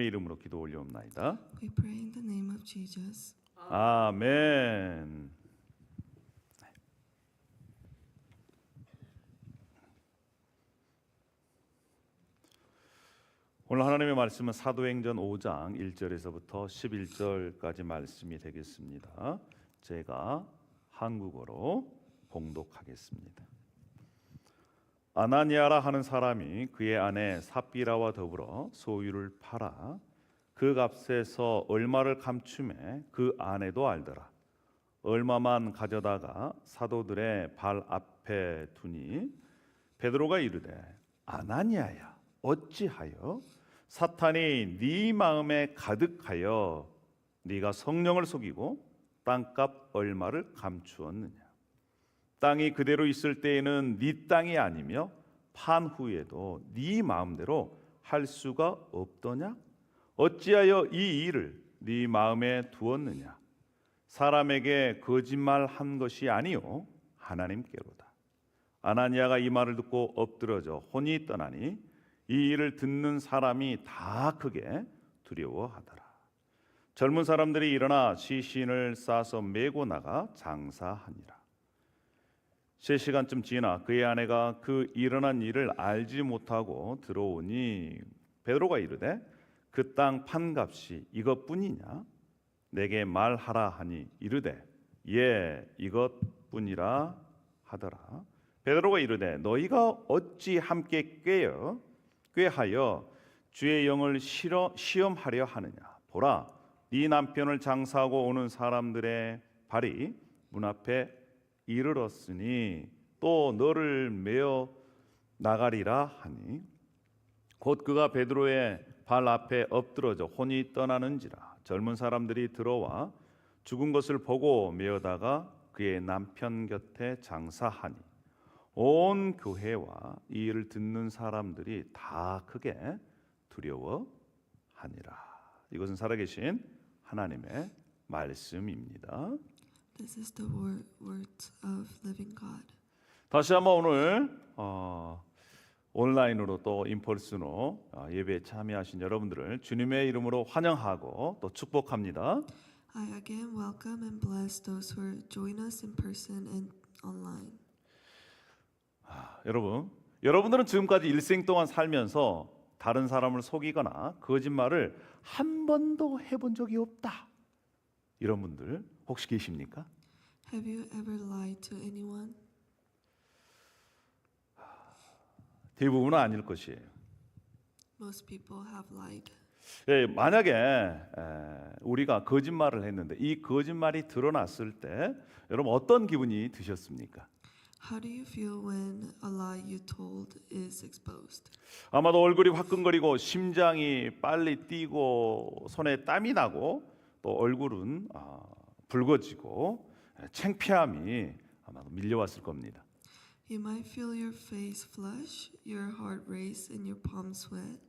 이름으로 기도 올려옵나이다. We pray in the name of Jesus. 아멘. 오늘 하나님의 말씀은 사도행전 5장 1절에서부터 11절까지 말씀이 되겠습니다. 제가 한국어로 봉독하겠습니다. 아나니아라 하는 사람이 그의 아내 삽비라와 더불어 소유를 팔아 그 값에서 얼마를 감추매 그 아내도 알더라. 얼마만 가져다가 사도들의 발 앞에 두니 베드로가 이르되 아나니아야 어찌하여 사탄이 네 마음에 가득하여 네가 성령을 속이고 땅값 얼마를 감추었느냐. 땅이 그대로 있을 때에는 네 땅이 아니며 판 후에도 네 마음대로 할 수가 없더냐. 어찌하여 이 일을 네 마음에 두었느냐. 사람에게 거짓말한 것이 아니요 하나님께로다. 아나니아가 이 말을 듣고 엎드러져 혼이 떠나니 이 일을 듣는 사람이 다 크게 두려워하더라. 젊은 사람들이 일어나 시신을 싸서 메고 나가 장사하니라. 3시간쯤 지나 그의 아내가 그 일어난 일을 알지 못하고 들어오니 베드로가 이르되 그 땅 판값이 이것뿐이냐? 내게 말하라 하니 이르되 예 이것뿐이라 하더라. 베드로가 이르되 너희가 어찌 함께 꾀하여 주의 영을 시험하려 하느냐. 보라 네 남편을 장사하고 오는 사람들의 발이 문 앞에 이르렀으니 또 너를 메어 나가리라 하니 곧 그가 베드로의 발 앞에 엎드러져 혼이 떠나는지라. 젊은 사람들이 들어와 죽은 것을 보고 메어다가 그의 남편 곁에 장사하니 온 교회와 이 일을 듣는 사람들이 다 크게 두려워하니라. 이것은 살아계신 하나님의 말씀입니다. This is the words of living God. 다시 한번 오늘 온라인으로 또 인펄스로 예배에 참여하신 여러분들을 주님의 이름으로 환영하고 또 축복합니다. I again welcome and bless those who join us in person and online. 여러분들은 지금까지 일생 동안 살면서 다른 사람을 속이거나 거짓말을 한 번도 해본 적이 없다. 이런 분들 혹시 계십니까? Have you ever lied to anyone? 대부분은 아닐 것이에요. Most people have lied. 만약에 우리가 거짓말을 했는데 이 거짓말이 드러났을 때 여러분 어떤 기분이 드셨습니까? How do you feel when a lie you told is exposed? 아마도 얼굴이 화끈거리고 심장이 빨리 뛰고 손에 땀이 나고 또 얼굴은 붉어지고 창피함이 아마도 밀려왔을 겁니다. You might feel your face flush, your heart race, and your palms sweat,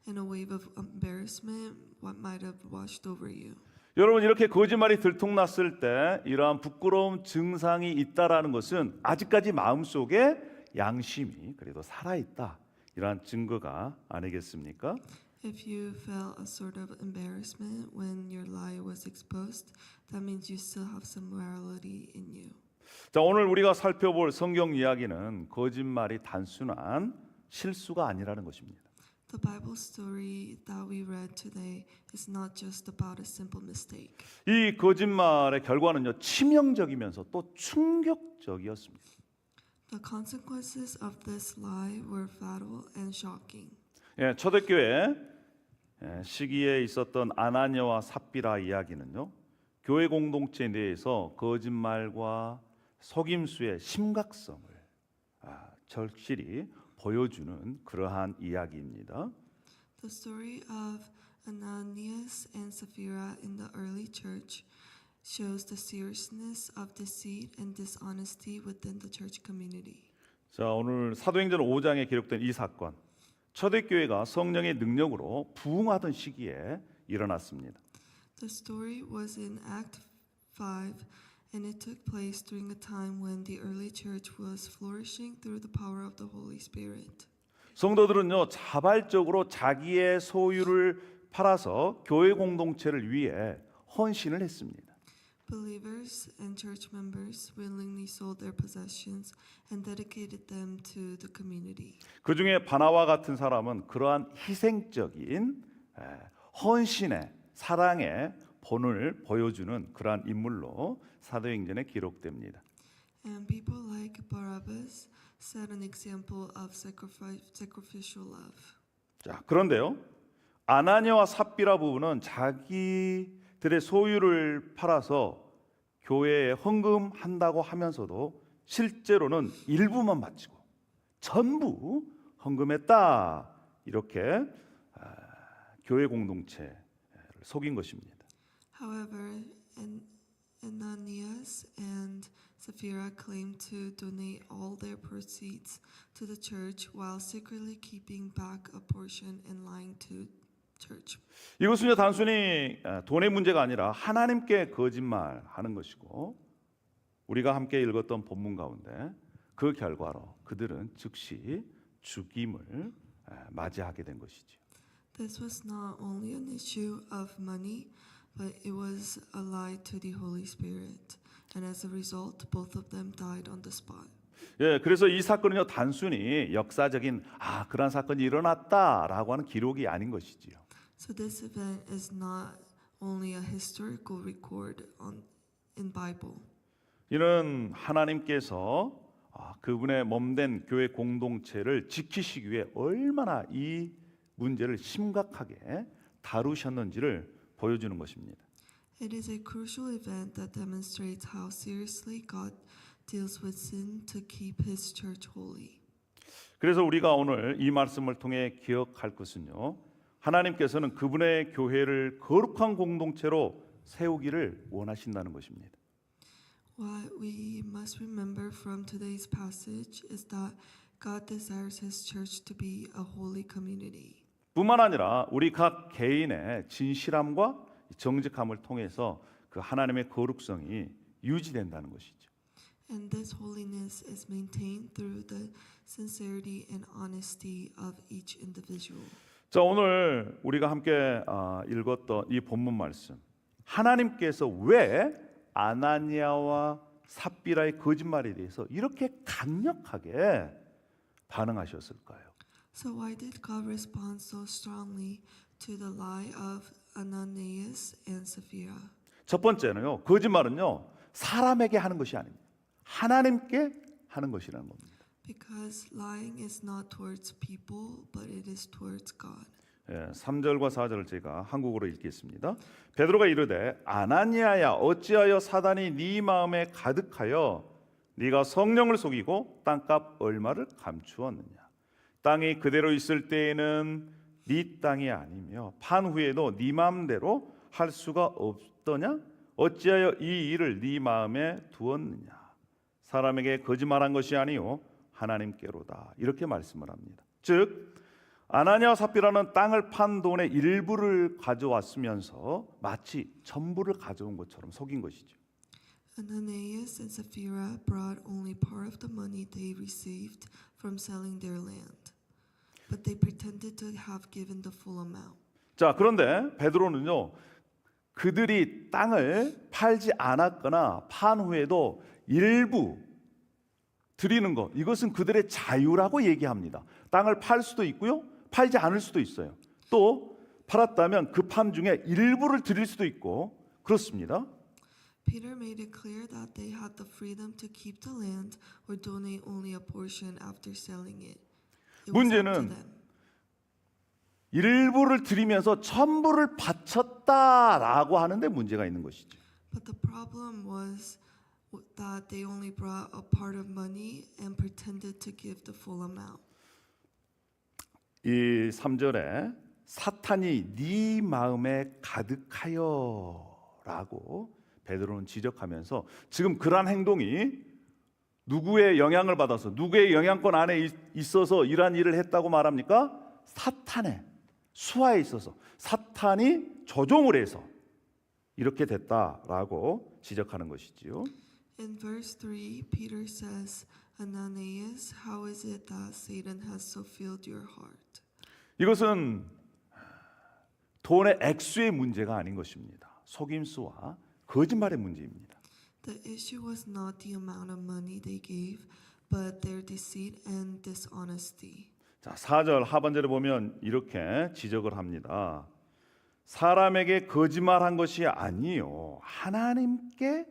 and a wave of embarrassment what might have washed over you. 여러분 이렇게 거짓말이 들통났을 때 이러한 부끄러움 증상이 있다라는 것은 아직까지 마음속에 양심이 그래도 살아있다 이러한 증거가 아니겠습니까? If you felt a sort of embarrassment when your lie was exposed, that means you still have some morality in you. 자, 오늘 우리가 살펴볼 성경 이야기는 거짓말이 단순한 실수가 아니라는 것입니다. The Bible story that we read today is not just about a simple mistake. 이 거짓말의 결과는요 치명적이면서 또 충격적이었습니다. The consequences of this lie were fatal and shocking. 초대교회 시기에 있었던 아나니아와 삽비라 이야기는요 교회 공동체 내에서 거짓말과 속임수의 심각성을 절실히 보여주는 그러한 이야기입니다. The story of Ananias and Sapphira in the early church shows the seriousness of deceit and dishonesty within the church community. 자, 오늘 사도행전 5장에 기록된 이 사건, 초대교회가 성령의 능력으로 부흥하던 시기에 일어났습니다. The story was in Act 5 and it took place during a time when the early church was flourishing through the power of the Holy Spirit. 성도들은요 자발적으로 자기의 소유를 팔아서 교회 공동체를 위해 헌신을 했습니다. Believers and church members willingly sold their possessions and dedicated them to the community. 그 중에 바나와 같은 사람은 그러한 희생적인 헌신의 사랑의 본을 보여주는 그러한 인물로 사도행전에 기록됩니다. And people like Barabbas set an example of sacrificial love. 자, 그런데요. 아나니아와 삽비라 부부는 자기들의 소유를 팔아서 교회에 헌금한다고 하면서도 실제로는 일부만 바치고 전부 헌금했다. 이렇게 교회 공동체를 속인 것입니다. However, Ananias and Sapphira claimed to donate all their proceeds to the church while secretly keeping back a portion and lying to church. 이것은 단순히 돈의 문제가 아니라 하나님께 거짓말하는 것이고 우리가 함께 읽었던 본문 가운데 그 결과로 그들은 즉시 죽임을 맞이하게 된 것이죠. This was not only an issue of money, but it was a lie to the Holy Spirit. And as a result, both of them died on the spot. 예, 그래서 이 사건은요 단순히 역사적인 그러한 사건이 일어났다라고 하는 기록이 아닌 것이지요. So this event is not only a historical record in Bible. 이는 하나님께서 그분의 몸된 교회 공동체를 지키시기 위해 얼마나 이 문제를 심각하게 다루셨는지를 보여주는 것입니다. It is a crucial event that demonstrates how seriously God deals with sin to keep His church holy. 그래서 우리가 오늘 이 말씀을 통해 기억할 것은요. 하나님께서는 그분의 교회를 거룩한 공동체로 세우기를 원하신다는 것입니다. What we must remember from today's passage is that God desires His church to be a holy community. 뿐만 아니라 우리 각 개인의 진실함과 정직함을 통해서 그 하나님의 거룩성이 유지된다는 것이죠. And this holiness is maintained through the sincerity and honesty of each individual. 자, 오늘 우리가 함께 읽었던 이 본문 말씀. 하나님께서 왜 아나니아와 삽비라의 거짓말에 대해서 이렇게 강력하게 반응하셨을까요? So why did God respond so strongly to the lie of Ananias and Sapphira? 첫 번째는요. 거짓말은요. 사람에게 하는 것이 아닙니다. 하나님께 하는 것이라는 겁니다. Because lying is not towards people, but it is towards God. 3절과 4절을 제가 한국어로 읽겠습니다. 베드로가 이르되 아나니아야 어찌하여 사단이 네 마음에 가득하여 네가 성령을 속이고 땅값 얼마를 감추었느냐. 땅이 그대로 있을 때에는 네 땅이 아니며 판 후에도 네 마음대로 할 수가 없더냐. 어찌하여 이 일을 네 마음에 두었느냐. 사람에게 거짓말한 것이 아니요 하나님께로다. 이렇게 말씀을 합니다. 즉 아나니아와 삽비라는 땅을 판 돈의 일부를 가져왔으면서 마치 전부를 가져온 것처럼 속인 것이죠. Ananias and Sapphira brought only part of the money they received from selling their land, but they pretended to have given the full amount. 자, 그런데 베드로는요. 그들이 땅을 팔지 않았거나 판 후에도 일부 드리는 것, 이것은 그들의 자유라고 얘기합니다. 땅을 팔 수도 있고요. 팔지 않을 수도 있어요. 또 팔았다면 그 판 중에 일부를 드릴 수도 있고 그렇습니다. Peter made it clear that they had the freedom to keep the land or donate only a portion after selling it. It was up to 문제는 them. 일부를 드리면서 전부를 바쳤다라고 하는데 문제가 있는 것이죠. But the problem was that they only brought a part of money and pretended to give the full amount. 이 3절에 사탄이 네 마음에 가득하여라고 베드로는 지적하면서 지금 그러한 행동이 누구의 영향을 받아서 누구의 영향권 안에 있어서 이러한 일을 했다고 말합니까? 사탄의 수하에 있어서 사탄이 조종을 해서 이렇게 됐다라고 지적하는 것이지요. In verse 3, Peter says, Ananias, how is it that Satan has so filled your heart? 이것은 돈의 액수의 문제가 아닌 것입니다. 속임수와 거짓말의 문제입니다. The issue was not the amount of money they gave, but their deceit and dishonesty. 자, 4절 하반절에 보면 이렇게 지적을 합니다. 사람에게 거짓말한 것이 아니요 하나님께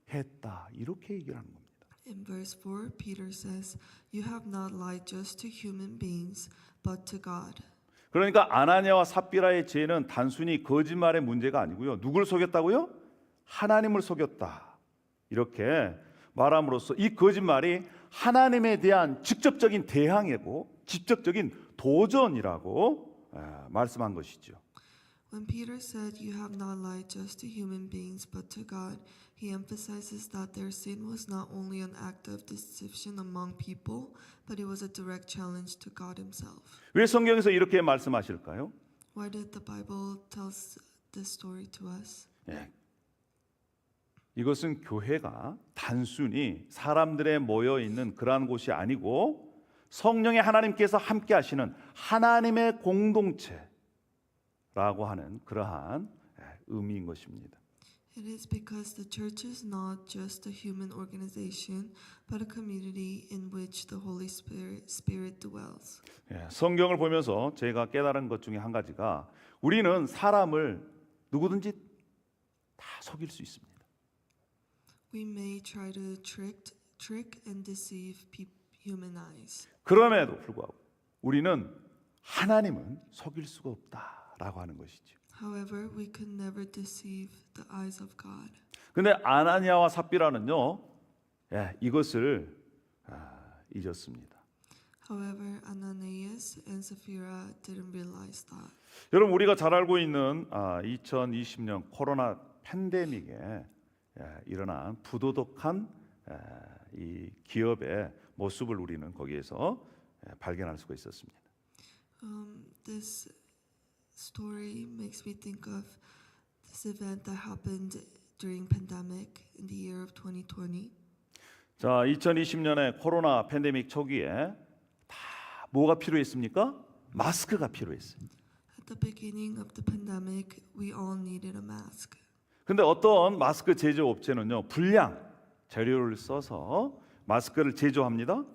했다. 이렇게 얘기를 하는 겁니다. In verse 4, Peter says, "You have not lied just to human beings, but to God." 그러니까 아나니아와 삽비라의 죄는 단순히 거짓말의 문제가 아니고요. 누굴 속였다고요? 하나님을 속였다. 이렇게 말함으로써 이 거짓말이 하나님에 대한 직접적인 대항이고 직접적인 도전이라고 말씀한 것이죠. When Peter said, "You have not lied just to human beings, but to God," he emphasizes that their sin was not only an act of deception among people, but it was a direct challenge to God Himself. 왜 성경에서 이렇게 말씀하실까요? Why did the Bible tell this story to us? 이것은 교회가 단순히 사람들의 모여 있는 그러한 곳이 아니고 성령의 하나님께서 함께 하시는 하나님의 공동체라고 하는 그러한 의미인 것입니다. It is because the church is not just a human organization, but a community in which the Holy Spirit dwells. 성경을 보면서 제가 깨달은 것 중에 한 가지가 우리는 사람을 누구든지 다 속일 수 있습니다. We may try to trick and deceive humanize. 그럼에도 불구하고 우리는 하나님은 속일 수가 없다라고 하는 것이죠. However, we could never deceive the eyes of God. 근데 아나니아와 삽비라는요, 이것을 잊었습니다. However, Ananias and Sapphira didn't realize that. 여러분 우리가 잘 알고 있는 2020년 코로나 팬데믹에 일어난 부도덕한 이 기업의 모습을 우리는 거기에서 발견할 수가 있었습니다. This story makes me think of this event that happened during pandemic in the year of 2020. 자, 2020년에 코로나 팬데믹 초기에 다 뭐가 필요했습니까? 마스크가 필요했어요. At the beginning of the pandemic, we all needed a mask. 근데 어떤 마스크 제조업체는요, 불량 재료를 써서 마스크를 제조합니다.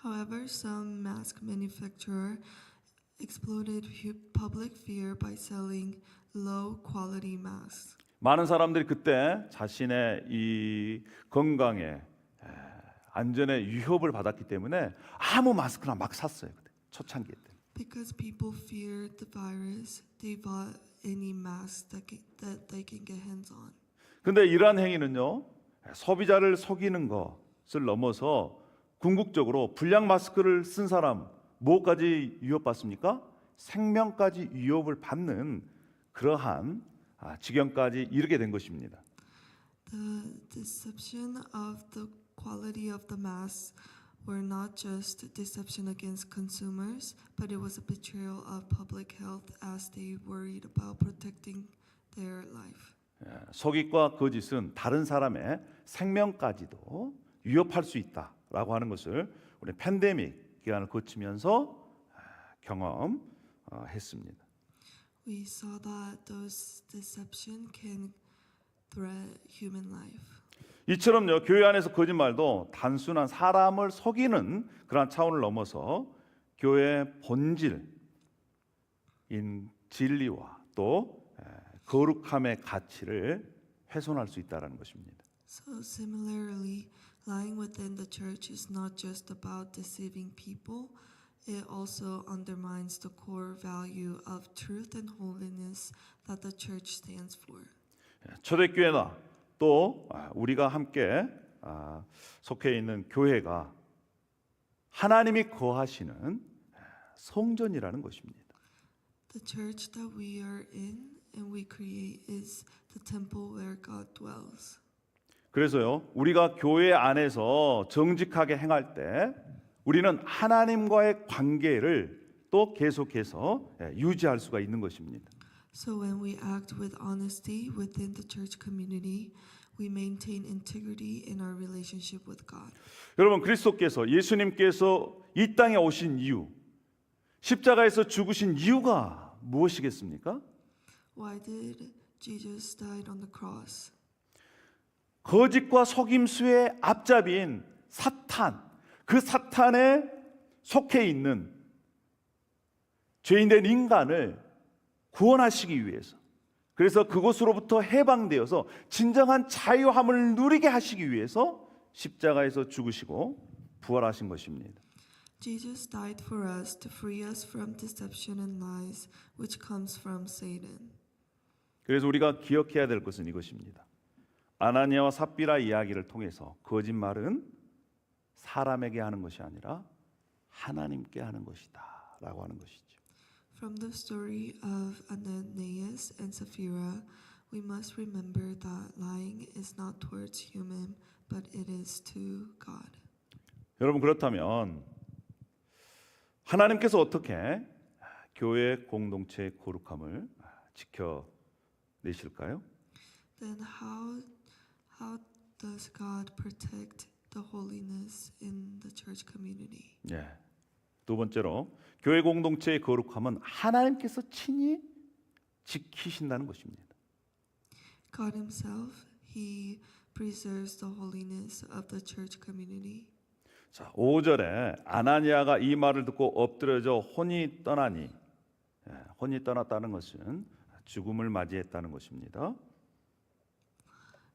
However, some mask manufacturer exploited public fear by selling low quality masks. 많은 사람들이 그때 자신의 이 건강에 안전에 위협을 받았기 때문에 아무 마스크나 막 샀어요. 그때 초창기 때. Because people feared the virus, they bought any mask that they can get hands on. 근데 이러한 행위는요, 소비자를 속이는 것을 넘어서 궁극적으로 불량 마스크를 쓴 사람 뭐까지 위협받습니까? 생명까지 위협을 받는 그러한 지경까지 이르게 된 것입니다. The deception of the quality of the masks were not just deception against consumers, but it was a betrayal of public health as they worried about protecting their life. 속임과 거짓은 다른 사람의 생명까지도 위협할 수 있다라고 하는 것을 우리 팬데믹 기간을 거치면서 경험했습니다. We saw that those deception can threat human life. 이처럼요, 교회 안에서 거짓말도 단순한 사람을 속이는 그런 차원을 넘어서 교회의 본질인 진리와 또 거룩함의 가치를 훼손할 수 있다는 것입니다. So similarly, lying within the church is not just about deceiving people, it also undermines the core value of truth and holiness that the church stands for. 초대교회나 또 우리가 함께 속해 있는 교회가 하나님이 거하시는 성전이라는 것입니다. The church that we are in and we create is the temple where God dwells. 그래서요, 우리가 교회 안에서 정직하게 행할 때 우리는 하나님과의 관계를 또 계속해서 유지할 수가 있는 것입니다. So when we act with honesty within the church community, we maintain integrity in our relationship with God. 여러분, 그리스도께서 예수님께서 이 땅에 오신 이유, 십자가에서 죽으신 이유가 무엇이겠습니까? Why did Jesus die on the cross? 거짓과 속임수의 앞잡이인 사탄, 그 사탄에 속해 있는 죄인된 인간을 구원하시기 위해서, 그래서 그것으로부터 해방되어서 진정한 자유함을 누리게 하시기 위해서 십자가에서 죽으시고 부활하신 것입니다. Jesus died for us to free us from deception and lies which comes from Satan. 그래서 우리가 기억해야 될 것은 이것입니다. 아나니아와 삽비라 이야기를 통해서 거짓말은 사람에게 하는 것이 아니라 하나님께 하는 것이다 라고 하는 것이죠. From the story of Ananias and Sapphira, we must remember that lying is not towards human, but it is to God. 여러분, 그렇다면 하나님께서 어떻게 교회 공동체의 거룩함을 지켜내실까요? Then how does God protect the holiness in the church community? 예. 두 번째로 교회 공동체의 거룩함은 하나님께서 친히 지키신다는 것입니다. God himself, he preserves the holiness of the church community. 자, 5절에 아나니아가 이 말을 듣고 엎드려져 혼이 떠나니, 혼이 떠났다는 것은 죽음을 맞이했다는 것입니다.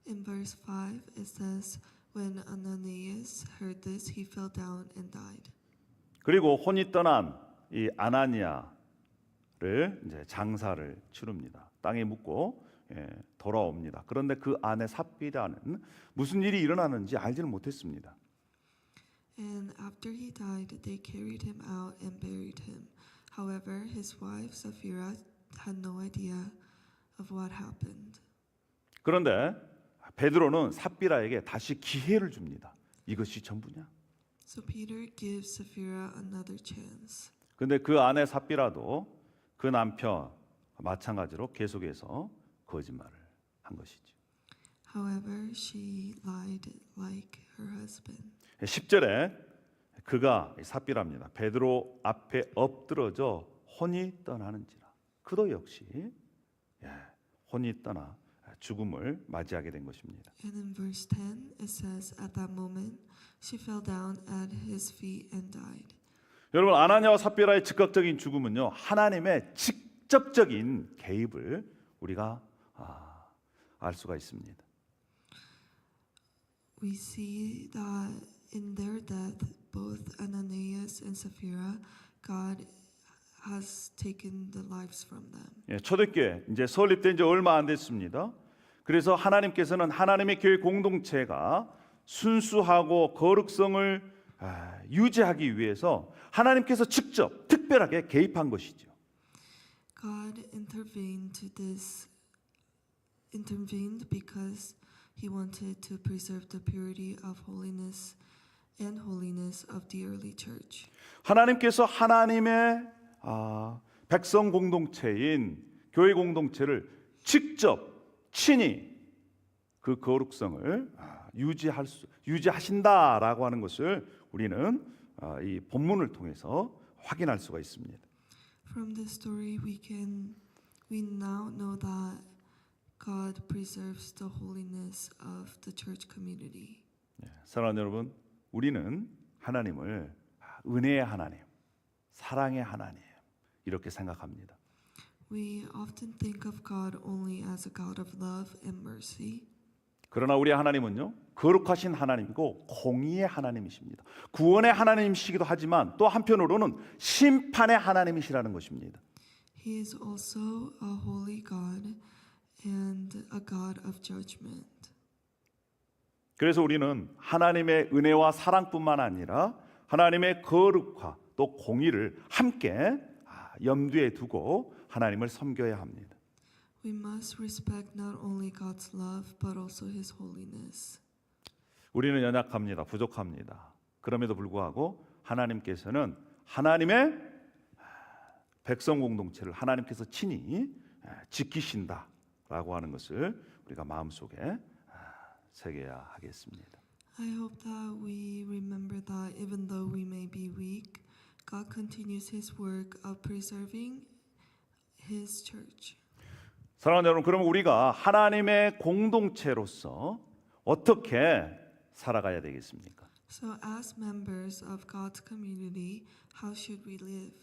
In verse 5 it says, when Ananias heard this, he fell down and died. 그리고 혼이 떠난 이 아나니아를 이제 장사를 치릅니다. 땅에 묻고 돌아옵니다. 그런데 그 안에 삽비라는 무슨 일이 일어나는지 알지는 못했습니다. And after he died, they carried him out and buried him. However, his wife Sapphira had no idea of what happened. 그런데 베드로는 삽비라에게 다시 기회를 줍니다. 이것이 전부냐? So Peter gives Sapphira another chance. 근데 그 아내 삽비라도 그 남편 마찬가지로 계속해서 거짓말을 한 것이죠. However, she lied like her husband. 10절에 그가 삽비라입니다. 베드로 앞에 엎드러져 혼이 떠나는지라. 그도 역시 혼이 떠나 죽음을 맞이하게 된 것입니다. And in verse 10 it says, at that moment she fell down at his feet and died. 여러분, 아나니아와 삽비라의 즉각적인 죽음은요, 하나님의 직접적인 개입을 우리가 알 수가 있습니다. We see that in their death, both Ananias and Sapphira, God has taken the lives from them. 초대교회 이제 설립된 지 얼마 안 됐습니다. 그래서 하나님께서는 하나님의 교회 공동체가 순수하고 거룩성을 유지하기 위해서 하나님께서 직접 특별하게 개입한 것이죠. God intervened because he wanted to preserve the purity of holiness and holiness of the early church. 하나님께서 하나님의 백성 공동체인 교회 공동체를 직접 친히 그 거룩성을 유지하신다라고 하는 것을 우리는 이 본문을 통해서 확인할 수가 있습니다. From this story, we now know that God preserves the holiness of the church community. 사랑하는 여러분, 우리는 하나님을 은혜의 하나님, 사랑의 하나님 이렇게 생각합니다. We often think of God only as a God of love and mercy. 그러나 우리 하나님은요, 거룩하신 하나님이고 공의의 하나님이십니다. 구원의 하나님이시기도 하지만 또 한편으로는 심판의 하나님이시라는 것입니다. He is also a holy God and a God of judgment. 그래서 우리는 하나님의 은혜와 사랑뿐만 아니라 하나님의 거룩과 또 공의를 함께 염두에 두고 하나님을 섬겨야 합니다. We must respect not only God's love but also His holiness. 우리는 연약합니다. 부족합니다. 그럼에도 불구하고 하나님께서는 하나님의 백성 공동체를 하나님께서 친히 지키신다라고 하는 것을 우리가 마음속에 새겨야 하겠습니다. I hope that we remember that even though we may be weak, God continues His work of preserving His church. 사랑하는 여러분, 그러면 우리가 하나님의 공동체로서 어떻게 살아가야 되겠습니까? So, as members of God's community, how should we live?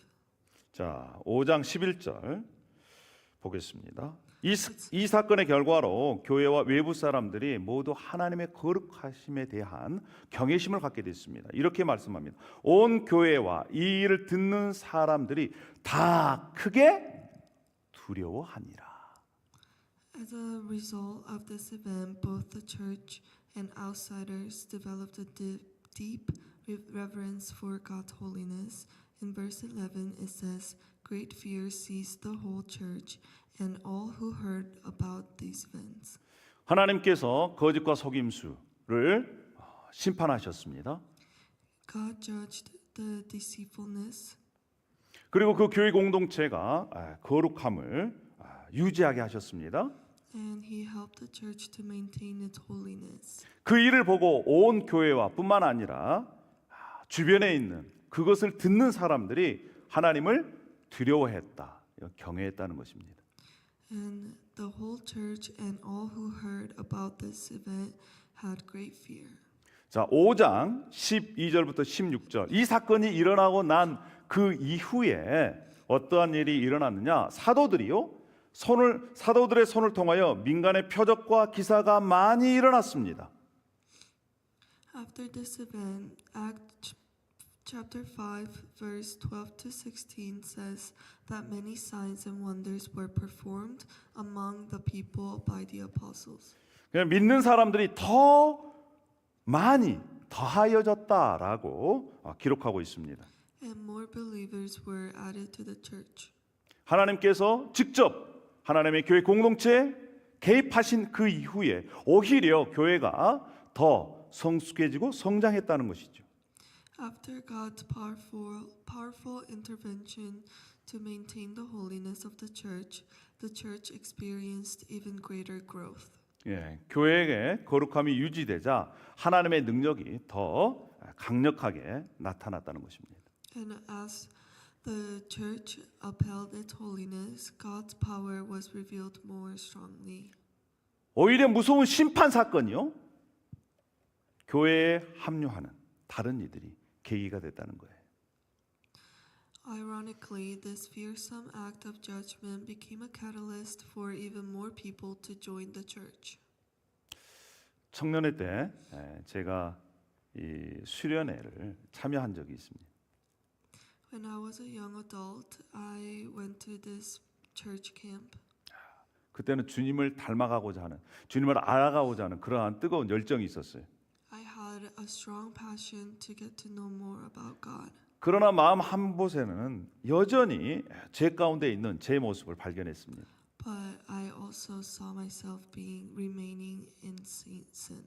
자, 5장 11절 보겠습니다. 이 사건의 결과로 교회와 외부 사람들이 모두 하나님의 거룩하심에 대한 경외심을 갖게 됐습니다. 이렇게 말씀합니다. 온 교회와 이 일을 듣는 사람들이 다 크게 두려워하니라. As a result of this event, both the church and outsiders developed a deep reverence for God's holiness. In verse 11, it says, "Great fear seized the whole church and all who heard about these events." 하나님께서 거짓과 속임수를 심판하셨습니다. God judged the deceitfulness, 그리고 그 교회 공동체가 거룩함을 유지하게 하셨습니다. and He helped the church to maintain its holiness. 그 일을 보고 온 교회와 뿐만 아니라 주변에 있는 그것을 듣는 사람들이 하나님을 두려워했다, 경외했다는 것입니다. And the whole church and all who heard about this event had great fear. 자, 5장 12절부터 16절. 이 사건이 일어나고 난 그 이후에 어떠한 일이 일어났느냐? 사도들의 손을 통하여 민간의 표적과 기사가 많이 일어났습니다. After this event, chapter 5, verse 12 to 16 says that many signs and wonders were performed among the people by the apostles. 그냥 믿는 사람들이 더 많이 더하여졌다라고 기록하고 있습니다. And more believers were added to the church. 하나님께서 직접 하나님의 교회 공동체에 개입하신 그 이후에 오히려 교회가 더 성숙해지고 성장했다는 것이죠. After God's powerful intervention to maintain the holiness of the church experienced even greater growth. 예, 교회의 거룩함이 유지되자 하나님의 능력이 더 강력하게 나타났다는 것입니다. And as the church upheld its holiness, God's power was revealed more strongly. 오히려 무서운 심판 사건이요, 교회에 합류하는 다른 이들이 계기가 됐다는 거예요. Ironically, this fearsome act of judgment became a catalyst for even more people to join the church. 청년회 때 제가 이 수련회를 참여한 적이 있습니다. When I was a young adult, I went to this church camp. 그때는 주님을 닮아가고자 하는, 주님을 알아가고자 하는 그러한 뜨거운 열정이 있었어요. I had a strong passion to get to know more about God. 그러나 마음 한 곳에는 여전히 죄 가운데 있는 제 모습을 발견했습니다. But I also saw myself remaining in sin.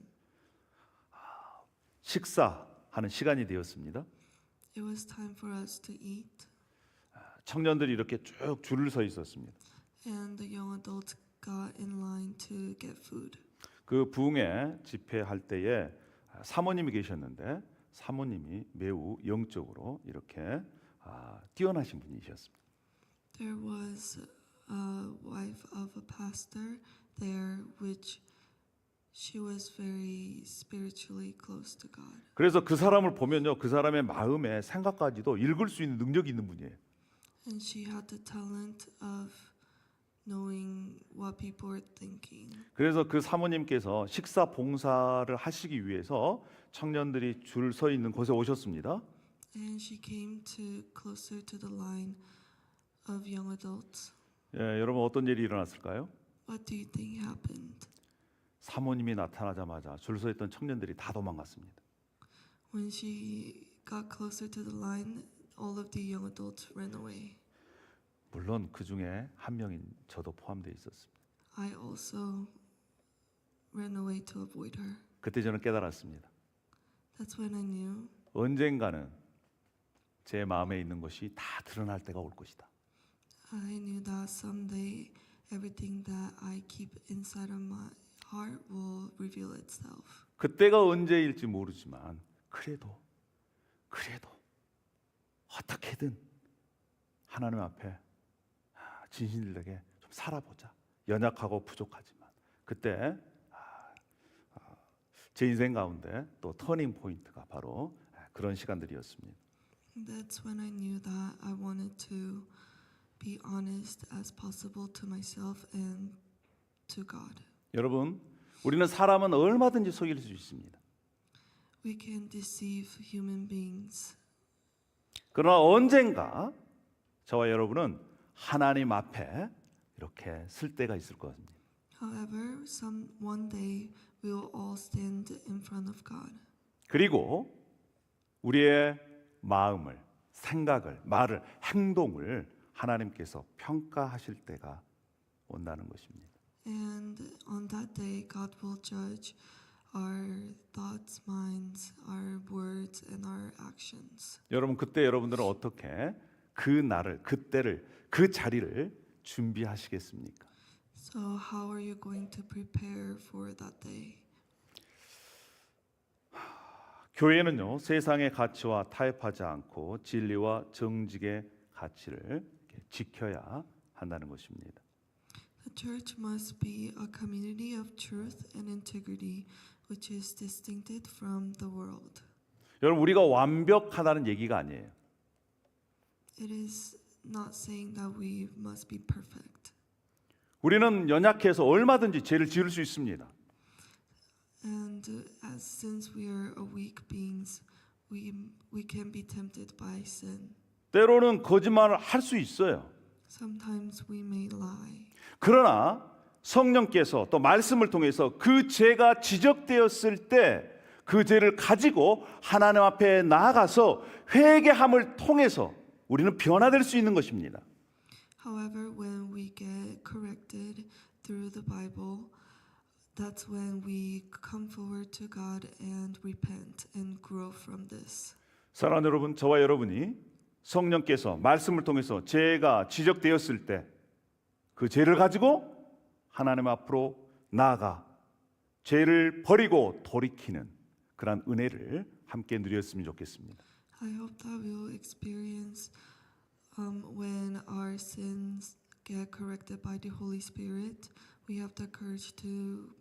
식사하는 시간이 되었습니다. It was time for us to eat, 청년들이 이렇게 쭉 줄을 서 있었습니다. and the young adults got in line to get food. 그 부흥회 집회할 때에 사모님이 계셨는데 사모님이 매우 영적으로 이렇게 뛰어나신 분이셨습니다. There was a wife of a pastor there, which she was very spiritually close to God. 그래서 그 사람을 보면요, 그 사람의 마음의 생각까지도 읽을 수 있는 능력이 있는 분이에요. And she had the talent of knowing what people were thinking. 그래서 그 사모님께서 식사 봉사를 하시기 위해서 청년들이 줄 서 있는 곳에 오셨습니다. And she came closer to the line of young adults. 예, 여러분 어떤 일이 일어났을까요? What do you think happened? 사모님이 나타나자마자 줄 서 있던 청년들이 다 도망갔습니다. When she got closer to the line, all of the young adults ran away. 물론 그 중에 한 명인 저도 포함되어 있었습니다. I also ran away to avoid her. 그때 저는 깨달았습니다. That's when I knew 언젠가는 제 마음에 있는 것이 다 드러날 때가 올 것이다. I knew that someday everything that I keep inside of my heart will reveal itself. 그때가 언제일지 모르지만 그래도 어떻게든 하나님 앞에 진실되게 좀 살아보자, 연약하고 부족하지만 그때 제 인생 가운데 또 터닝 포인트가 바로 그런 시간들이었습니다. That's when I knew that I wanted to be honest as possible to myself and to God. 여러분, 우리는 사람은 얼마든지 속일 수 있습니다. We can deceive human beings, 그러나 언젠가 저와 여러분은 하나님 앞에 이렇게 쓸 때가 있을 겁니다. however, one day we will all stand in front of God. 그리고 우리의 마음을, 생각을, 말을, 행동을 하나님께서 평가하실 때가 온다는 것입니다. And on that day, God will judge our thoughts, minds, our words, and our actions. 여러분 그때 여러분들은 어떻게 그 날을, 그때를, 그 자리를 준비하시겠습니까? So, how are you going to prepare for that day? 교회는요 세상의 가치와 타협하지 않고 진리와 정직의 가치를 이렇게 지켜야 한다는 것입니다. The church must be a community of truth and integrity, which is distincted from the world. 여러분 우리가 완벽하다는 얘기가 아니에요. It is not saying that we must be perfect. 우리는 연약해서 얼마든지 죄를 지을 수 있습니다. And since we are a weak beings, we can be tempted by sin. 때로는 거짓말을 할 수 있어요. Sometimes we may lie. 그러나 성령께서 또 말씀을 통해서 그 죄가 지적되었을 때 그 죄를 가지고 하나님 앞에 나아가서 회개함을 통해서 우리는 변화될 수 있는 것입니다. However, when we get corrected through the Bible, that's when we come forward to God and repent and grow from this. 사랑하는 여러분, 저와 여러분이 성령께서 말씀을 통해서 죄가 지적되었을 때 그 죄를 가지고 하나님 앞으로 나아가 죄를 버리고 돌이키는 그런 은혜를 함께 누렸으면 좋겠습니다. I hope that we will experience when our sins get corrected by the Holy Spirit, we have the courage to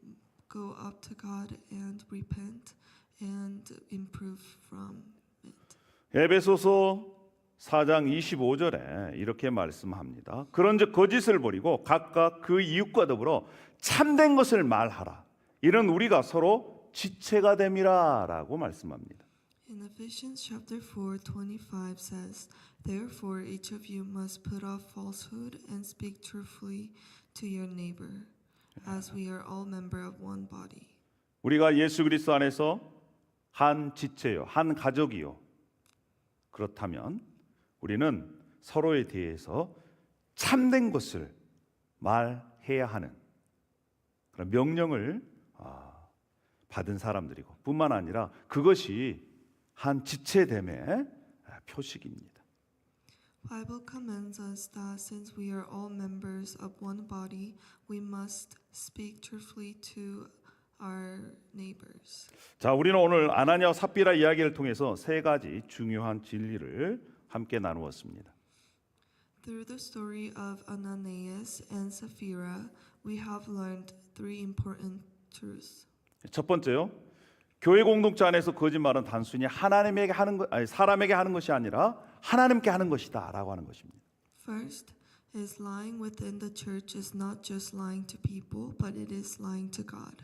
go up to God and repent and improve from it. 에베소서 4장 25절에 이렇게 말씀합니다. 그런즉 거짓을 버리고 각각 그 이웃과 더불어 참된 것을 말하라. 이는 우리가 서로 지체가 됨이라라고 말씀합니다. In Ephesians chapter 4:25 says, "Therefore each of you must put off falsehood and speak truthfully to your neighbor, as we are all member of one body." 우리가 예수 그리스도 안에서 한 지체요, 한 가족이요. 그렇다면 우리는 서로에 대해서 참된 것을 말해야 하는 그런 명령을 받은 사람들이고 뿐만 아니라 그것이 한 지체됨의 표식입니다. Bible commands us that since we are all members of one body, we must speak truthfully to our neighbors. 자, 우리는 오늘 아나니아와 삽비라 이야기를 통해서 세 가지 중요한 진리를 함께 나누었습니다. Through the story of Ananias and Sapphira, we have learned three important truths. 첫 번째요. 교회 공동체 안에서 거짓말은 단순히 하나님에게 하는 것, 아니 사람에게 하는 것이 아니라 하나님께 하는 것이다라고 하는 것입니다. First is lying within the church is not just lying to people, but it is lying to God.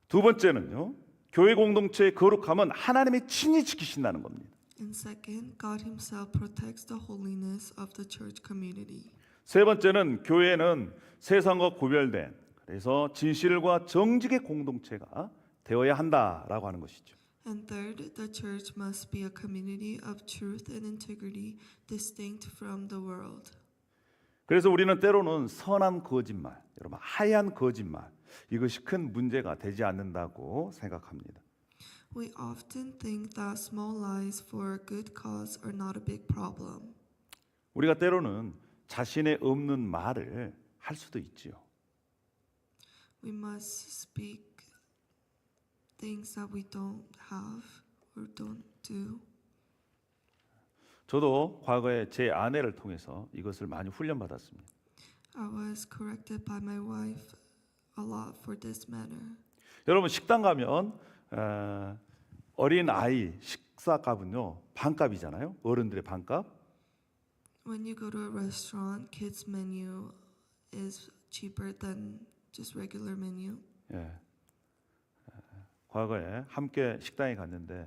두 번째는요. 교회 공동체의 거룩함은 하나님이 친히 지키신다는 겁니다. And second, God himself protects the holiness of the church community. 세 번째는 교회는 세상과 구별된 그래서 진실과 정직의 공동체가 되어야 한다라고 하는 것이죠. And third, the church must be a community of truth and integrity distinct from the world. 그래서 우리는 때로는 선한 거짓말, 여러분 하얀 거짓말 이것이 큰 문제가 되지 않는다고 생각합니다. We often think that small lies for a good cause are not a big problem. 우리가 때로는 자신의 없는 말을 할 수도 있지요. We must speak things that we don't have or don't do. 저도 과거에 제 아내를 통해서 이것을 많이 훈련받았습니다. I was corrected by my wife a lot for this matter. 여러분 식당 가면 어린 아이 식사값은요 반값이잖아요. 어른들의 반값. When you go to a restaurant, kids menu is cheaper than just regular menu. 예. 과거에 함께 식당에 갔는데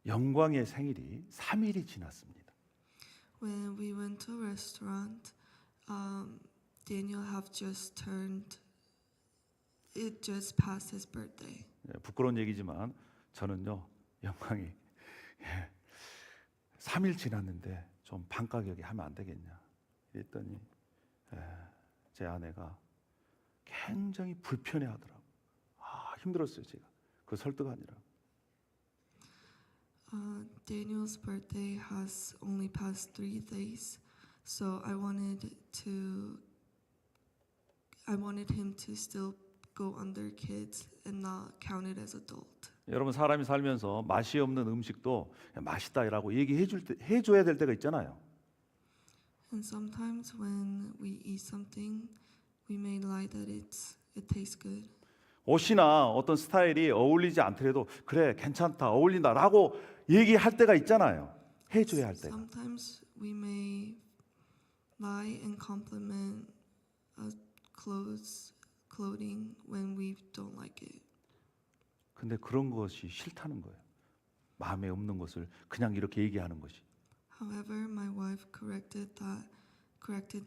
영광의 생일이 3일이 지났습니다. When we went to a restaurant, Daniel have just turned. It just passed his birthday. 예, 부끄러운 얘기지만 저는요 영광이 3일 지났는데 좀 반가격에 하면 안 되겠냐 이랬더니 제 아내가 굉장히 불편해하더라고. 힘들었어요 제가 그 설득하느라. Daniel's birthday has only passed 3 days, so I wanted him to still go under kids and not count it as adult. 여러분 사람이 살면서 맛이 없는 음식도 맛있다라고 해줘야 될 때가 있잖아요. And sometimes when we eat something, we may lie that it tastes good. 옷이나 어떤 스타일이 어울리지 않더라도 그래 괜찮다 어울린다라고 얘기할 때가 있잖아요. 해줘야 할 때가. Sometimes we may lie and compliment clothing when we don't like it. 근데 그런 것이 싫다는 거예요. 마음에 없는 것을 그냥 이렇게 얘기하는 것이. However, my wife corrected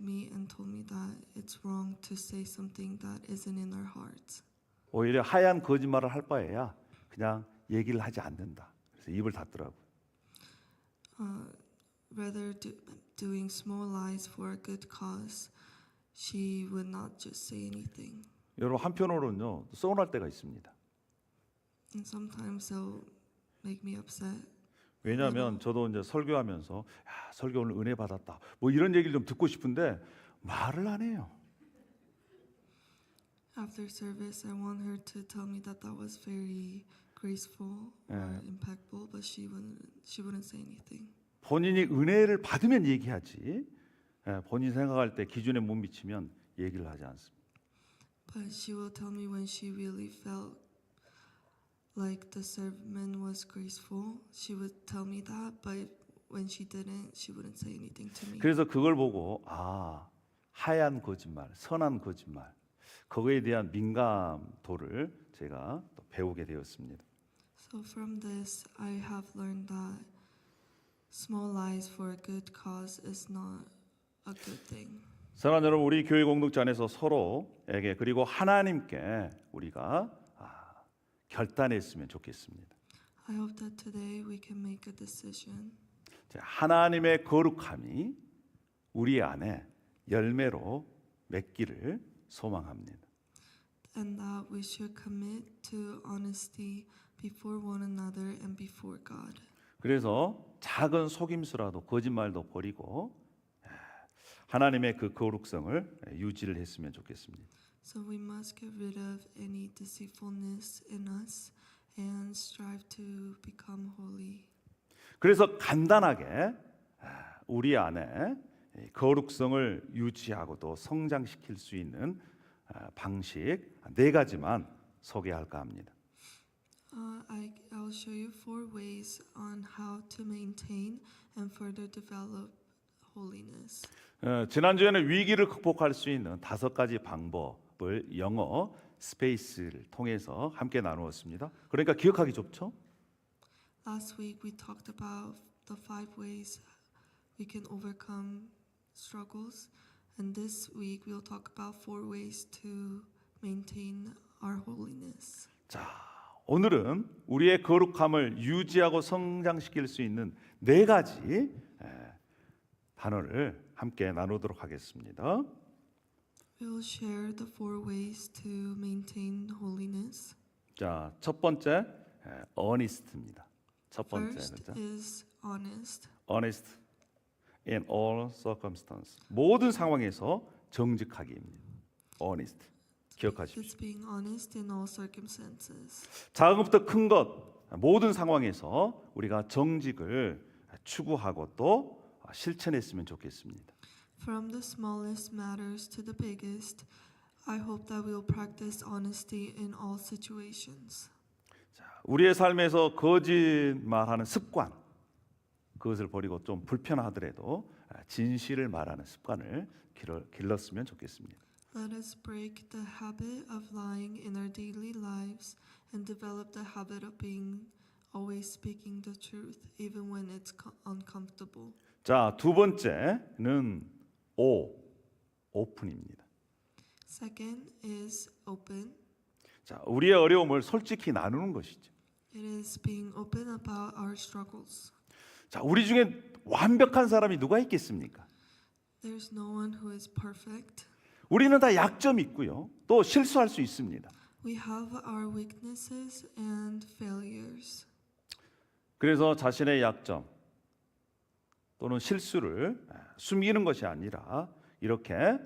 me and told me that it's wrong to say something that isn't in our hearts. 오히려 하얀 거짓말을 할 바에야 그냥 얘기를 하지 않는다. 그래서 입을 닫더라고요. Rather doing small lies for a good cause, she would not just say anything. 여러분 한편으로는요 서운할 때가 있습니다. And sometimes they'll make me upset. 왜냐하면 저도 이제 설교하면서 야, 설교 오늘 은혜 받았다. 뭐 이런 얘기를 좀 듣고 싶은데 말을 안 해요. After service, I want her to tell me that was very graceful or impactful, but she wouldn't say anything. 본인이 은혜를 받으면 얘기하지. 본인 생각할 때 기준에 못 미치면 얘기를 하지 않습니다. But she will tell me when she really felt like the sermon was graceful. She would tell me that, but when she didn't, she wouldn't say anything to me. 그래서 그걸 보고 하얀 거짓말, 선한 거짓말 그거에 대한 민감도를 제가 또 배우게 되었습니다. So from this, I have learned that small lies for a good cause is not a good thing. 사랑하는 여러분, 우리 교회 공동체 안에서 서로에게 그리고 하나님께 우리가 결단했으면 좋겠습니다. I hope that today we can make a decision. 하나님의 거룩함이 우리 안에 열매로 맺기를 소망합니다. And that we should commit to honesty before one another and before God. 그래서 작은 속임수라도 거짓말도 버리고 하나님의 그 거룩성을 유지를 했으면 좋겠습니다. So we must get rid of any deceitfulness in us and strive to become holy. 그래서 간단하게 우리 안에 거룩성을 유지하고 또 성장시킬 수 있는 방식 4가지만 소개할까 합니다. I'll show you 4 ways on how to maintain and further develop holiness. 지난주에는 위기를 극복할 수 있는 5가지 방법을 영어 스페이스를 통해서 함께 나누었습니다. 그러니까 기억하기 좋죠? Last week we talked about the 5 ways we can overcome struggles, and this week we'll talk about 4 ways to maintain our holiness. 자, 오늘은 우리의 거룩함을 유지하고 성장시킬 수 있는 4가지 단어를 함께 나누도록 하겠습니다. We'll share the 4 ways to maintain holiness. 자, 첫 번째 honest입니다. 첫 번째 First 그죠? is honest. honest in all circumstances. 모든 상황에서 정직하기입니다. honest. 기억하십시오. It's being honest in all circumstances. 작은 것부터 큰 것 모든 상황에서 우리가 정직을 추구하고 또 실천했으면 좋겠습니다. From the smallest matters to the biggest, I hope that we will practice honesty in all situations. 우리의 삶에서 거짓말하는 습관, 그것을 버리고 좀 불편하더라도 진실을 말하는 습관을 길렀으면 좋겠습니다. Let us break the habit of lying in our daily lives and develop the habit of being always speaking the truth, even when it's uncomfortable. 자, 두 번째는 오픈입니다. Second is open. 자, 우리의 어려움을 솔직히 나누는 것이죠. It is being open about our struggles. 자, 우리 중에 완벽한 사람이 누가 있겠습니까? There's no one who is perfect. 우리는 다 약점이 있고요. 또 실수할 수 있습니다. We have our weaknesses and failures. 그래서 자신의 약점 또는 실수를 숨기는 것이 아니라 이렇게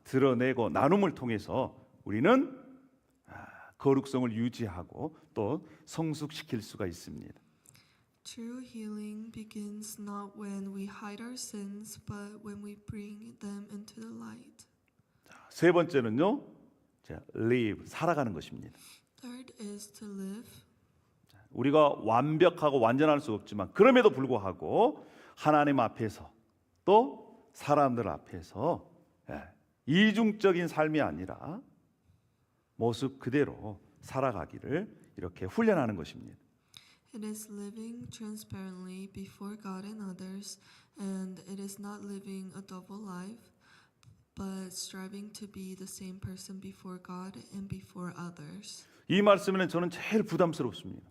드러내고 나눔을 통해서 우리는 거룩성을 유지하고 또 성숙시킬 수가 있습니다. True healing begins not when we hide our sins, but when we bring them into the light. 세 번째는요, live, 살아가는 것입니다. Third is to live. 우리가 완벽하고 완전할 수 없지만 그럼에도 불구하고 하나님 앞에서 또 사람들 앞에서 이중적인 삶이 아니라 모습 그대로 살아가기를 이렇게 훈련하는 것입니다. It is living transparently before God and others, and it is not living a double life, but striving to be the same person before God and before others. 이 말씀에는 저는 제일 부담스럽습니다.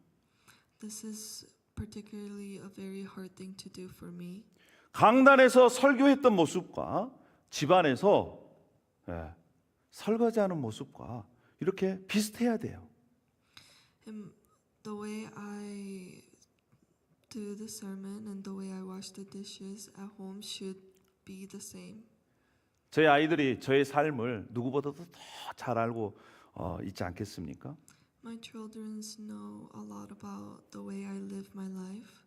This is particularly a very hard thing to do for me. 강단에서 설교했던 모습과 집안에서 설거지하는 모습과 이렇게 비슷해야 돼요. The way I do the sermon and the way I wash the dishes at home should be the same. 저희 아이들이 저의 삶을 누구보다도 더 잘 알고 있지 않겠습니까? My children know a lot about the way I live my life.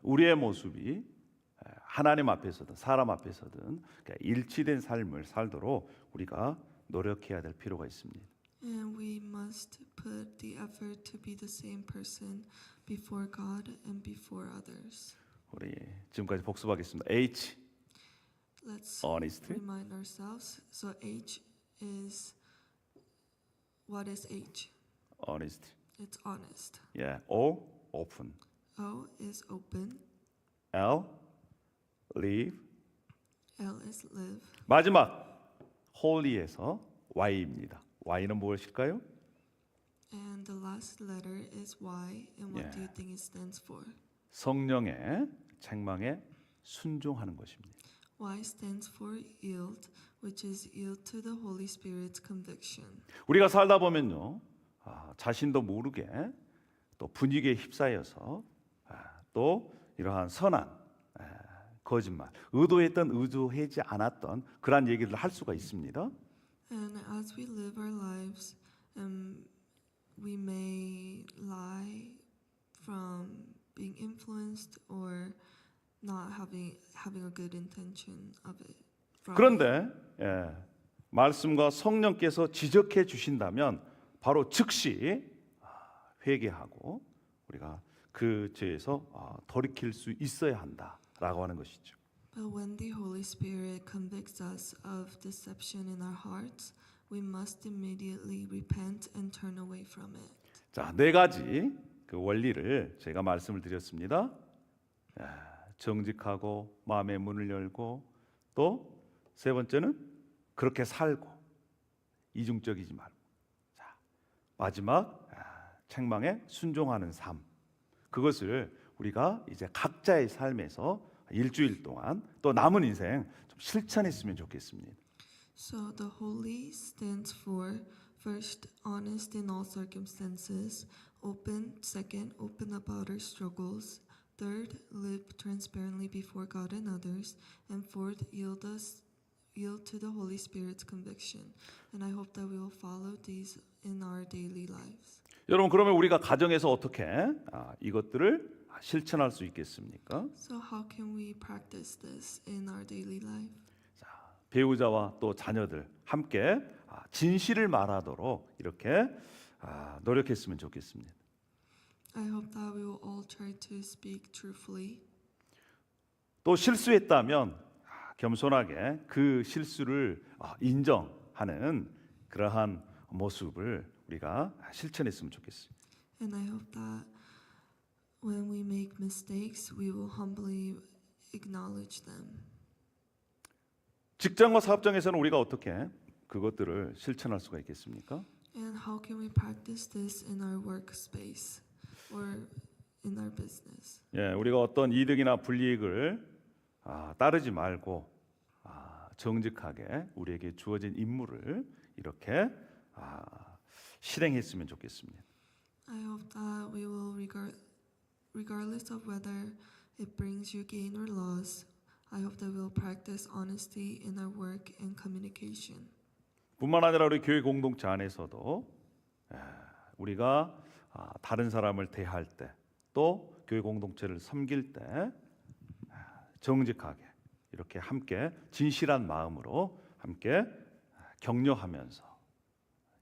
우리의 모습이 하나님 앞에서든 사람 앞에서든 일치된 삶을 살도록 우리가 노력해야 될 필요가 있습니다. And we must put the effort to be the same person before God and before others. 우리 지금까지 복습하겠습니다. H, Let's honesty. remind ourselves. So H is, what is H? Honesty. It's honest. O, open. O is open. L, live. L is live. 마지막 holy에서 Y입니다. Y는 무엇일까요? And the last letter is Y. And what do you think it stands for? 성령의 책망에 순종하는 것입니다. Y stands for yield, which is yield to the Holy Spirit's conviction. 우리가 살다 보면요, 자신도 모르게 또 분위기에 휩싸여서 또 이러한 선한 거짓말, 의도하지 않았던 그러한 얘기를 할 수가 있습니다. And as we live our lives, we may lie from being influenced or not having a good intention of it. 그런데 말씀과 성령께서 지적해 주신다면 바로 즉시 회개하고 우리가 그 죄에서 돌이킬 수 있어야 한다라고 하는 것이죠. But when the Holy Spirit convicts us of deception in our hearts, we must immediately repent and turn away from it. 자, 네 가지 그 원리를 제가 말씀을 드렸습니다. 정직하고 마음의 문을 열고 또 세 번째는 그렇게 살고 이중적이지 말고, 자, 마지막 책망에 순종하는 삶, 그것을 우리가 이제 각자의 삶에서 일주일 동안 또 남은 인생 좀 실천했으면 좋겠습니다. So the holy stands for first, honest in all circumstances, open, second, open about our struggles, third, live transparently before God and others, and fourth, yield to the Holy Spirit's conviction. And I hope that we will follow these in our daily lives. 여러분, 그러면 우리가 가정에서 어떻게 이것들을 실천할 수 있겠습니까? So how can we practice this in our daily life? 배우자와 또 자녀들 함께 진실을 말하도록 이렇게 노력했으면 좋겠습니다. I hope that we will all try to speak truthfully. 또 실수했다면 겸손하게 그 실수를 인정하는 그러한 모습을 우리가 실천했으면 좋겠습니다. And I hope that when we make mistakes, we will humbly acknowledge them. 직장과 사업장에서는 우리가 어떻게 그것들을 실천할 수가 있겠습니까? And how can we practice this in our workspace or in our business? 예, 우리가 어떤 이득이나 불이익을 따르지 말고 정직하게 우리에게 주어진 임무를 이렇게 실행했으면 좋겠습니다. I hope that we will regardless of whether it brings you gain or loss, I hope that we will practice honesty in our work and communication. 뿐만 아니라 우리 교회 공동체 안에서도 우리가 다른 사람을 대할 때 또 교회 공동체를 섬길 때 정직하게 이렇게 함께 진실한 마음으로 함께 격려하면서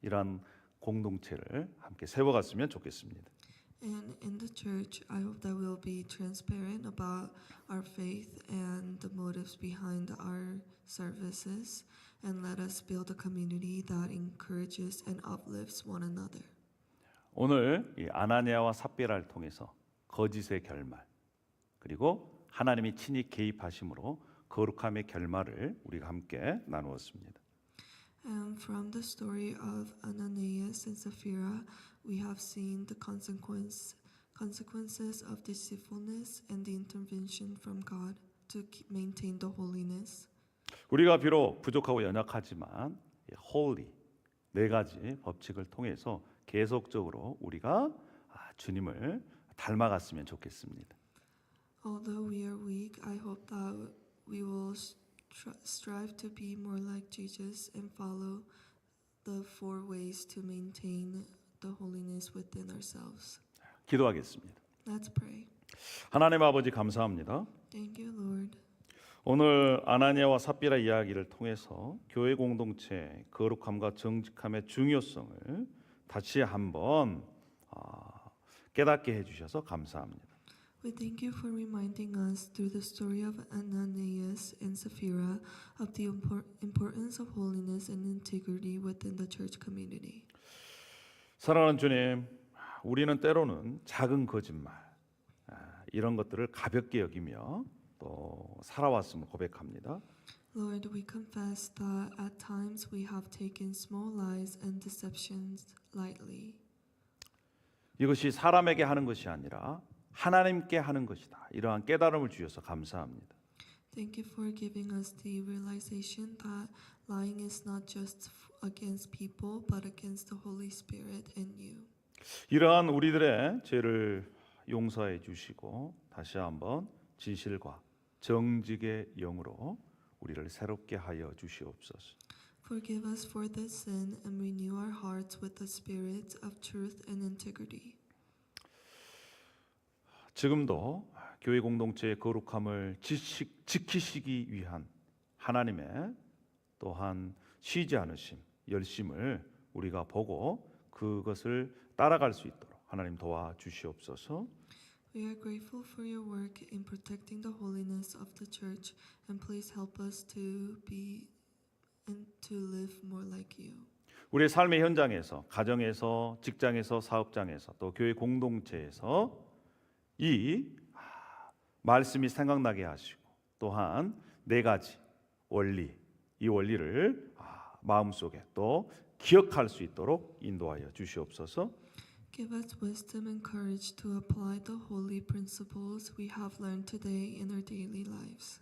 이러한 공동체를 함께 세워갔으면 좋겠습니다. And in the church, I hope that we'll be transparent about our faith and the motives behind our services, and let us build a community that encourages and uplifts one another. 오늘 이 아나니아와 삽비라를 통해서 거짓의 결말 그리고 하나님이 친히 개입하심으로 거룩함의 결말을 우리가 함께 나누었습니다. And from the story of Ananias and Sapphira, we have seen the consequences of deceitfulness and the intervention from God to maintain the holiness. 우리가 비록 부족하고 연약하지만 holy 네 가지 법칙을 통해서 계속적으로 우리가 주님을 닮아갔으면 좋겠습니다. Although we are weak, I hope that we will strive to be more like Jesus and follow the 4 ways to maintain the holiness within ourselves. 기도하겠습니다. Let's pray. 하나님 아버지 감사합니다. Thank you, Lord. 오늘 아나니아와 삽비라 이야기를 통해서 교회 공동체의 거룩함과 정직함의 중요성을 다시 한번 깨닫게 해주셔서 감사합니다. We thank you for reminding us through the story of Ananias and Sapphira of the importance of holiness and integrity within the church community. 사랑하는 주님, 우리는 때로는 작은 거짓말 이런 것들을 가볍게 여기며 또 살아왔음을 고백합니다. Lord, we confess that at times we have taken small lies and deceptions lightly. 이것이 사람에게 하는 것이 아니라 하나님께 하는 것이다. 이러한 깨달음을 주셔서 감사합니다. Thank you for giving us the realization that lying is not just against people, but against the Holy Spirit and you. 이러한 우리들의 죄를 용서해 주시고 다시 한번 진실과 정직의 영으로 우리를 새롭게 하여 주시옵소서. Forgive us for this sin and renew our hearts with the spirit of truth and integrity. 지금도 교회 공동체의 거룩함을 지키시기 위한 하나님의 또한 쉬지 않으심, 열심을 우리가 보고 그것을 따라갈 수 있도록 하나님 도와주시옵소서. We are grateful for your work in protecting the holiness of the church, and please help us to be and to live more like you. 우리의 삶의 현장에서, 가정에서, 직장에서, 사업장에서, 또 교회 공동체에서 이 말씀이 생각나게 하시고 또한 4가지 원리, 이 원리를 마음속에 또 기억할 수 있도록 인도하여 주시옵소서. Give us wisdom and courage to apply the holy principles we have learned today in our daily lives.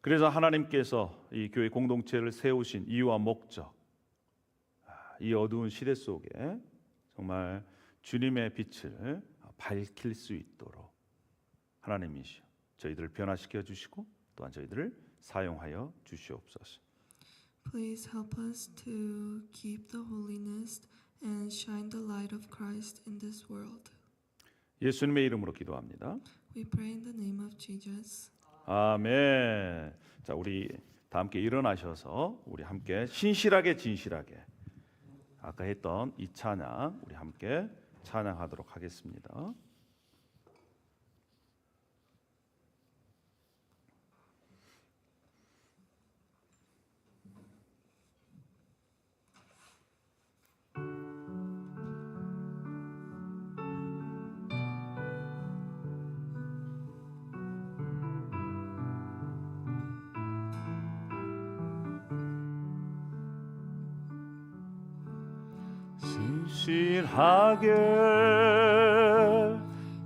그래서 하나님께서 이 교회 공동체를 세우신 이유와 목적, 이 어두운 시대 속에 정말 주님의 빛을 밝힐 수 있도록 하나님이시여 저희들을 변화시켜 주시고 또한 저희들을 사용하여 주시옵소서. Please help us to keep the holiness and shine the light of Christ in this world. 예수님의 이름으로 기도합니다. We pray in the name of Jesus. 아멘. 자, 우리 다 함께 일어나셔서 우리 함께 신실하게 진실하게 아까 했던 이 찬양 우리 함께 찬양하도록 하겠습니다.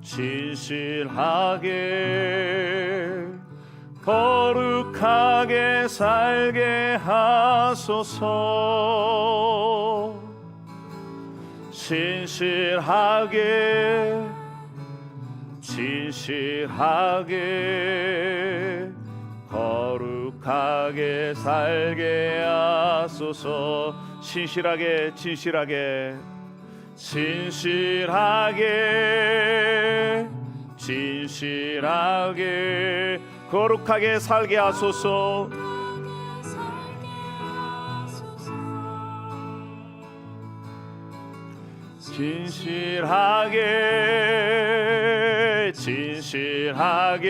진실하게 거룩하게 살게 하소서. 진실하게 거룩하게 살게 하소서. 진실하게 거룩하게 살게 하소서. 진실하게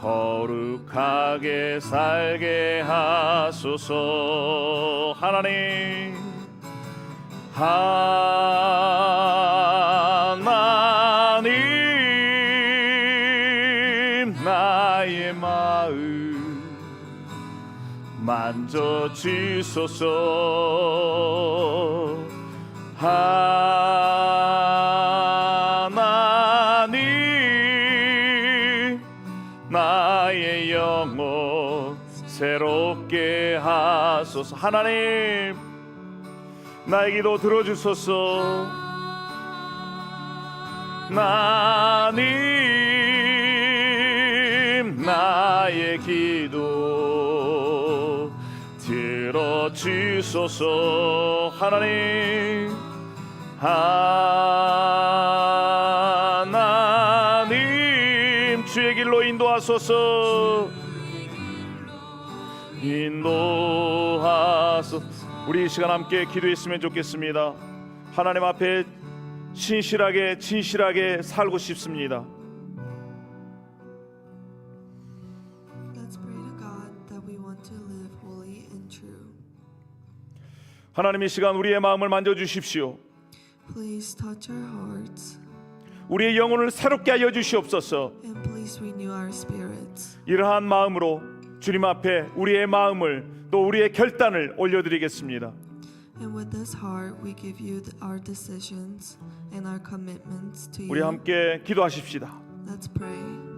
거룩하게 살게 하소서. 하나님 나의 마음 만져주소서. 하나님 나의 영혼 새롭게 하소서. 하나님 나의 기도 들어주소서. 하나님 나의 기도 들어주소서. 하나님 주의 길로 인도하소서. 우리 이 시간 함께 기도했으면 좋겠습니다. 하나님 앞에 진실하게 살고 싶습니다. Let's pray to God that we want to live holy and true. 하나님 이 시간 우리의 마음을 만져주십시오. Please touch our hearts 우리의 영혼을 새롭게 하여 주시옵소서. and please renew our spirits. 이러한 마음으로 주님 앞에 우리의 마음을 또 우리의 결단을 올려드리겠습니다. And with this heart, we give you our decisions and our commitments to 우리 you. 함께 기도하십시다. Let's pray.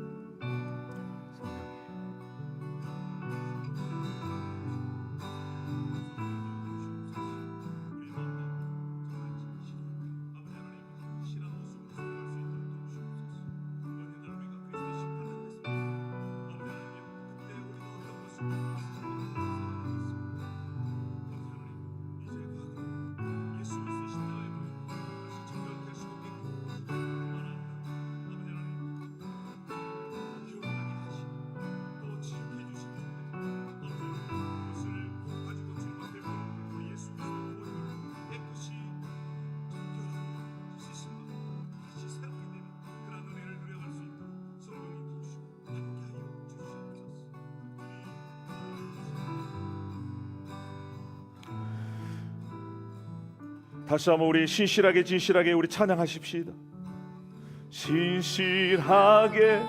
다시 한번 우리 진실하게 우리 찬양하십시다. 진실하게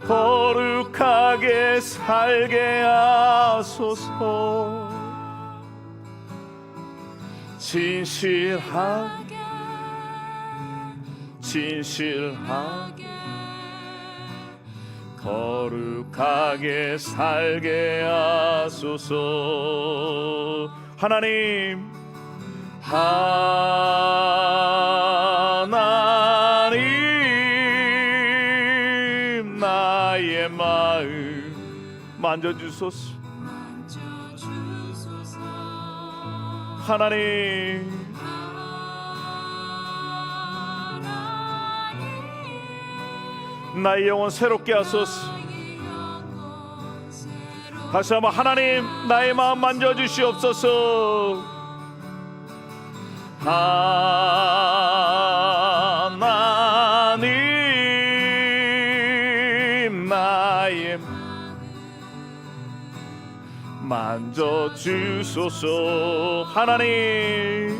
거룩하게 살게 하소서. 진실하게 거룩하게 살게 하소서. 하나님 나의 마음 만져주소서. 하나님 나의 영혼 새롭게 하소서. 다시 한번 하나님 나의 마음 만져주시옵소서. 하나님 나의 만져주소서. 하나님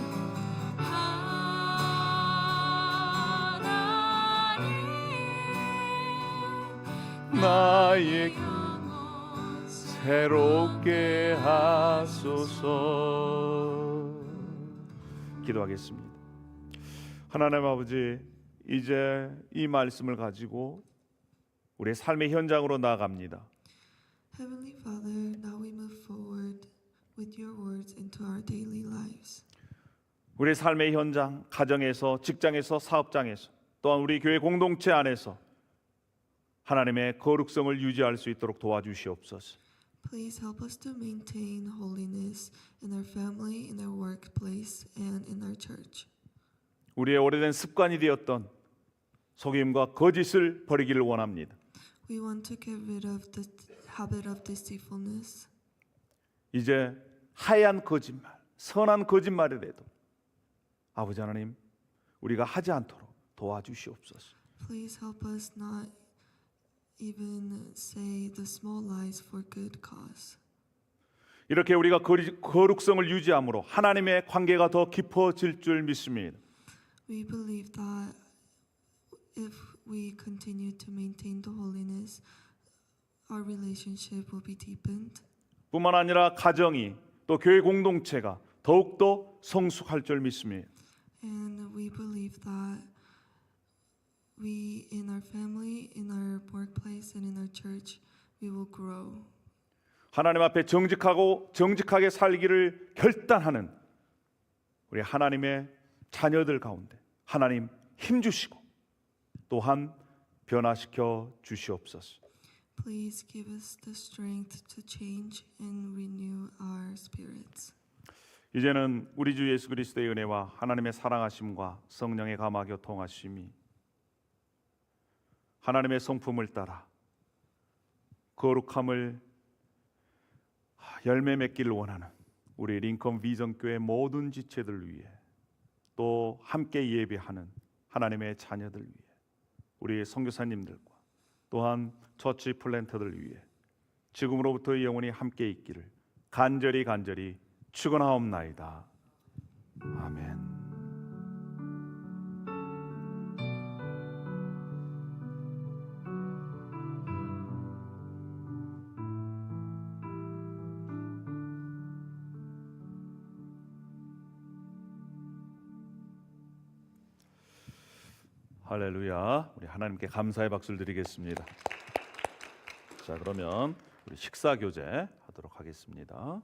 나의 새롭게 하소서. 기도하겠습니다. 하나님 아버지, 이제 이 말씀을 가지고 우리의 삶의 현장으로 나아갑니다. Heavenly Father, now we move forward with your words into our daily lives. 우리의 삶의 현장, 가정에서, 직장에서, 사업장에서, 또한 우리 교회 공동체 안에서 하나님의 거룩성을 유지할 수 있도록 도와주시옵소서. Please help us to maintain holiness in our family, in our workplace, and in our church. 우리의 오래된 습관이 되었던 속임과 거짓을 버리기를 원합니다. We want to get rid of the habit of deceitfulness. 이제 하얀 거짓말, 선한 거짓말이라도 아버지 하나님 우리가 하지 않도록 도와주시옵소서. Please help us not even say the small lies for good cause. 이렇게 우리가 거룩성을 유지함으로 하나님의 관계가 더 깊어질 줄 믿습니다. We believe that if we continue to maintain the holiness, our relationship will be deepened. 뿐만 아니라 가정이 또 교회 공동체가 더욱더 성숙할 줄 믿습니다. And we believe that we, in our family, in our workplace, and in our church, we will grow. 하나님 앞에 정직하게 살기를 결단하는 우리 하나님의 자녀들 가운데 하나님 힘 주시고 또한 변화시켜 주시옵소서. Please give us the strength to change and renew our spirits. 이제는 우리 주 예수 그리스도의 은혜와 하나님의 사랑하심과 성령의 감화 교통하심이 하나님의 성품을 따라 거룩함을 열매 맺기를 원하는 우리 링컨 비전교회 모든 지체들 위해 또 함께 예배하는 하나님의 자녀들 위해 우리 선교사님들과 또한 처치 플랜터들 위해 지금으로부터 영원히 함께 있기를 간절히 축원하옵나이다. 아멘. 할렐루야. 우리 하나님께 감사의 박수를 드리겠습니다. 자, 그러면 우리 식사 교제 하도록 하겠습니다.